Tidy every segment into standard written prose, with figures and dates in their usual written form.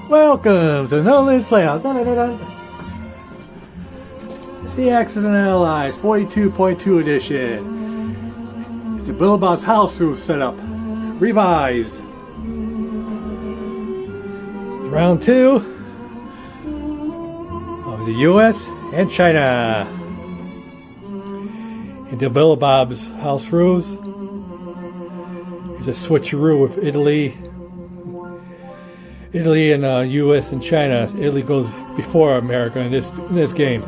Welcome to Nolimit Playhouse. Sea Axis and Allies 42.2 edition. It's the Dillbillobob'S house roof setup. Revised. Round 2 of the US and China. In Dillbillobob'S house roofs. There's a switcheroo with Italy and U.S. and China. Italy goes before America in this game.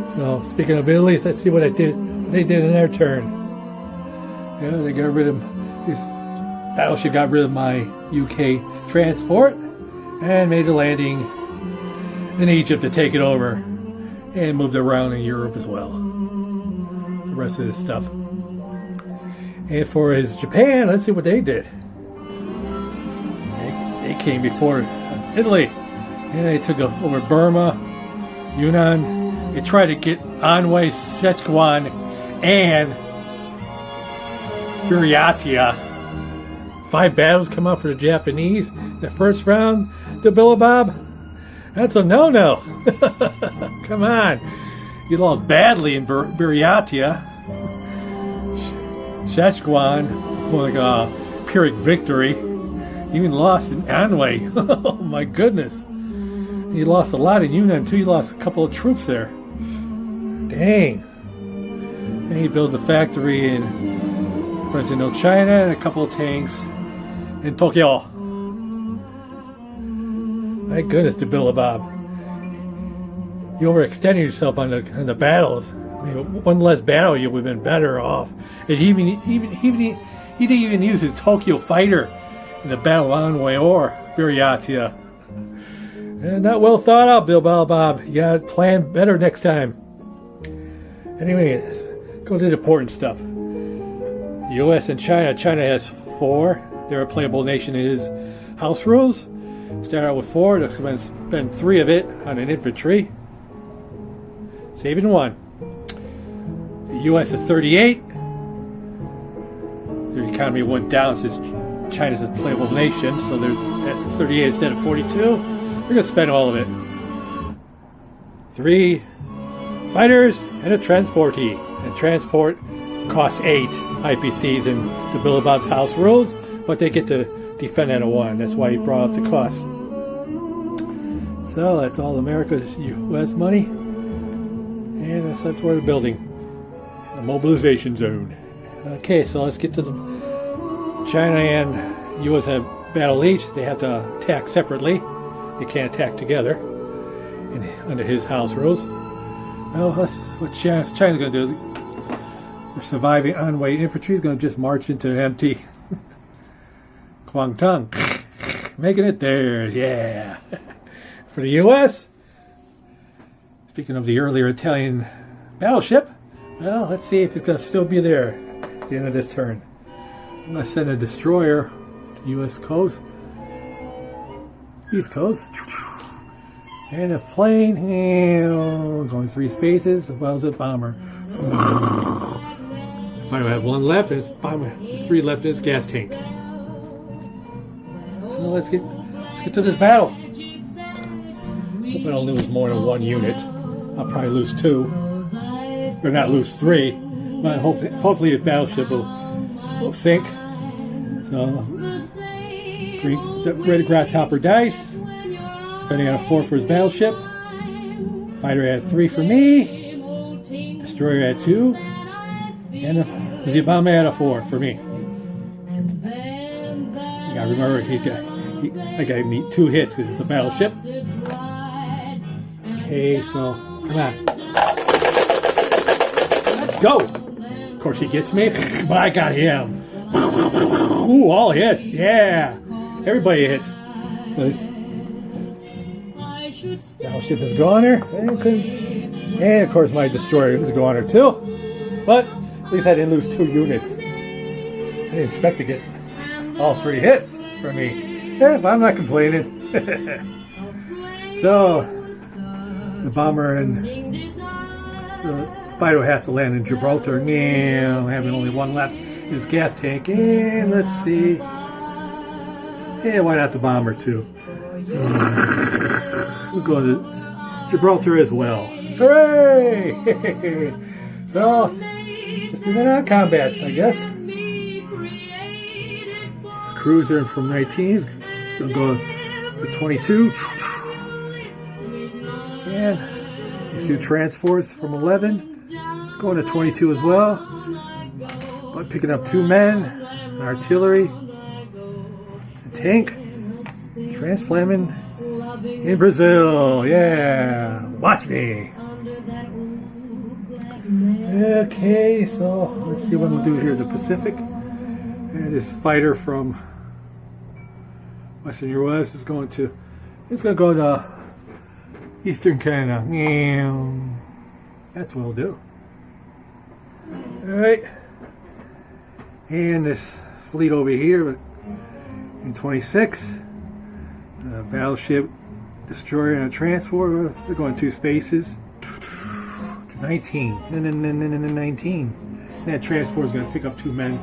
So speaking of Italy, let's see what they did in their turn. Yeah, they got rid of this battleship. Got rid of my UK transport and made a landing in Egypt to take it over, and moved around in Europe as well. The rest of this stuff. And for his Japan, let's see what they did. They came before Italy, and they took over Burma, Yunnan. They tried to get Anhui, Szechuan, and Buryatia. 5 battles come out for the Japanese. The first round, Dillbillobob, that's a no-no. Come on. You lost badly in Buryatia. Szechuan, like a Pyrrhic victory. You even lost in Anhui. Oh my goodness. You lost a lot in Yunnan too. You lost a couple of troops there. Dang. And he builds a factory in French Indochina and a couple of tanks in Tokyo. My goodness, Dillbillobob. You overextended yourself on the battles. Maybe one less battle, you would have been better off. And he didn't even use his Tokyo fighter in the battle on Anhui or Buryatia. And not well thought out, Dillbillobob. You gotta plan better next time. Anyway, let's go to the important stuff. U.S. and China. China has 4. They're a playable nation in his house rules. Start out with 4. They're going to spend 3 of it on an infantry. Saving 1. The U.S. is 38. Their economy went down since China's a playable nation, so they're at 38 instead of 42. They're going to spend all of it. 3 fighters and a transportee. And transport costs 8 IPCs in the Dillbillobob'S house rules, but they get to defend at a 1. That's why he brought up the cost. So that's all America's U.S. money. And that's where they're building. The mobilization zone. Okay, so let's get to the China and U.S. have battle each. They have to attack separately. They can't attack together under his house rules. Well, that's what China's going to do. Is we're surviving Anhui infantry is going to just march into an empty Guangdong. Making it there, yeah. For the U.S., speaking of the earlier Italian battleship, well, let's see if it's going to still be there at the end of this turn. I'm going to send a destroyer to U.S. coast, East Coast, and a plane, going 3 spaces, as well as a bomber. If I have 1 left, there's 3 left in this gas tank. So let's get to this battle. Hope I don't lose more than 1 unit. I'll probably lose 2, or not lose 3. But hopefully the battleship will sink. So, the red grasshopper dice. Defending on a 4 for his battleship. Fighter had 3 for me. Destroyer had 2. And the bomber had a 4 for me. You gotta remember, I gotta need 2 hits because it's a battleship. Okay, so come on. Let's go! Of course he gets me, but I got him. Ooh, all hits, yeah. Everybody hits. So this battleship is goner, and of course my destroyer is goner too. But at least I didn't lose 2 units. I didn't expect to get all 3 hits for me. Yeah, but I'm not complaining. So the bomber and the fighter has to land in Gibraltar. Now having only 1 left in his gas tank. And let's see. Yeah, why not the bomber too? We'll go to Gibraltar as well. Hooray! So, just do the non-combats, I guess. Cruiser from 19 is going to go to 22. And these two transports from 11 going to 22 as well. But picking up 2 men, an artillery, a tank, transplanting in Brazil. Yeah, watch me. Okay, so let's see what we'll do here in the Pacific. And this fighter from Western U.S. is going to go to Eastern Canada. That's what we'll do. Alright. And this fleet over here in 26. The battleship, destroyer, and a transporter. They're going 2 spaces. 19. 19. And that transport is going to pick up 2 men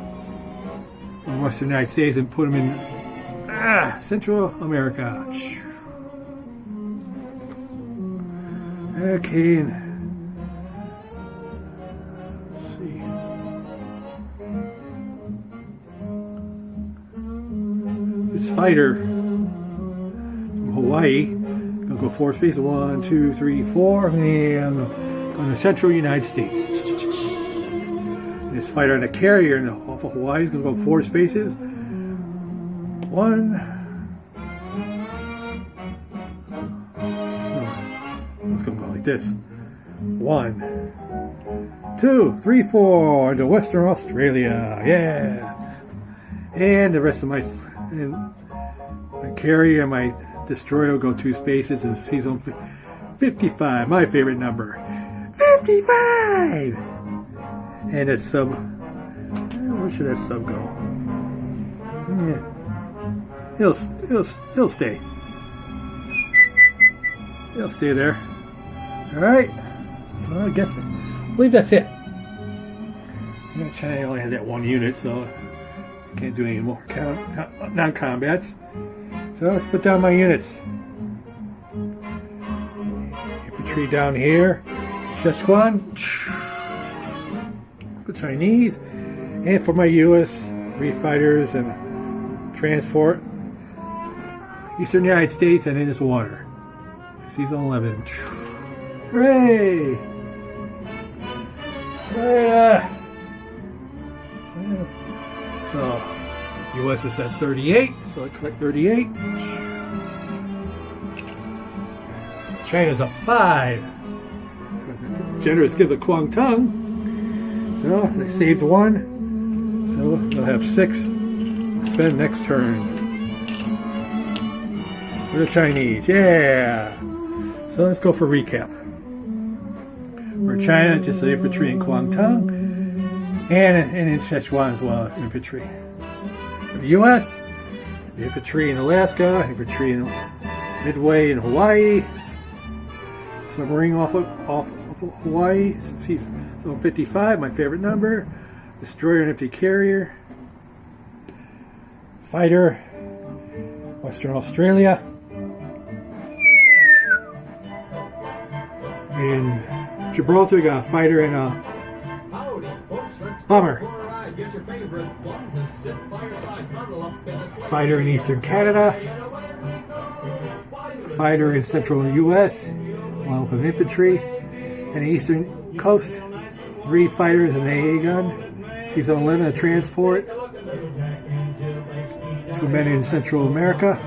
from Western United States and put them in Central America. Okay. Let's see. This fighter from Hawaii gonna go 4 spaces. 1, 2, 3, 4, and going to Central United States. And this fighter on a carrier off of Hawaii is going to go 4 spaces. 1. No, it's going to go like this. 1, 2, 3, 4 to Western Australia. Yeah. And the rest of my carrier and my destroyer will go 2 spaces in season 55. My favorite number. 55! And its sub. Where should that sub go? Yeah. He'll stay. He'll stay there. Alright. So I believe that's it. China only had that 1 unit, so I can't do any more non-combats. So let's put down my units. Infantry down here. Sichuan, the Chinese, and for my U.S. 3 fighters and transport, Eastern United States and in its water. Season 11. Hooray! So, U.S. is at 38, so I click 38. China's up 5. Generous give the Kuangtung. So they saved 1. So they'll have 6 to spend next turn. For the Chinese. Yeah. So let's go for recap. For China, just the infantry in Kuangtung. And in Sichuan as well, infantry. For the US, the infantry in Alaska, infantry in Midway in Hawaii. Submarine off Hawaii, so 55, my favorite number. Destroyer and empty carrier. Fighter, Western Australia. In Gibraltar, we got a fighter and a bomber. Fighter in Eastern Canada. Fighter in Central US, along with infantry. And the Eastern Coast, 3 fighters and an AA gun. Season 11, a transport. 2 men in Central America.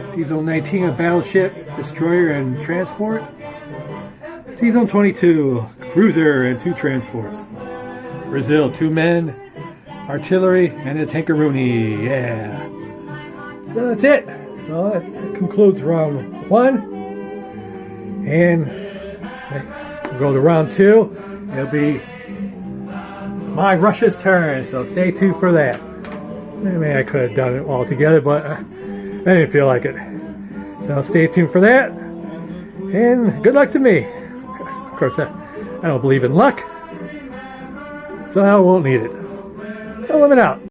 Season 19, a battleship, destroyer, and transport. Season 22, cruiser and 2 transports. Brazil, 2 men, artillery, and a tankeroony. Yeah. So that's it. So that concludes round 1. And we'll go to round 2. It'll be my Russia's turn, so stay tuned for that. Maybe I could have done it all together, but I didn't feel like it. So stay tuned for that. And good luck to me. Of course, I don't believe in luck, so I won't need it. Nolimit out.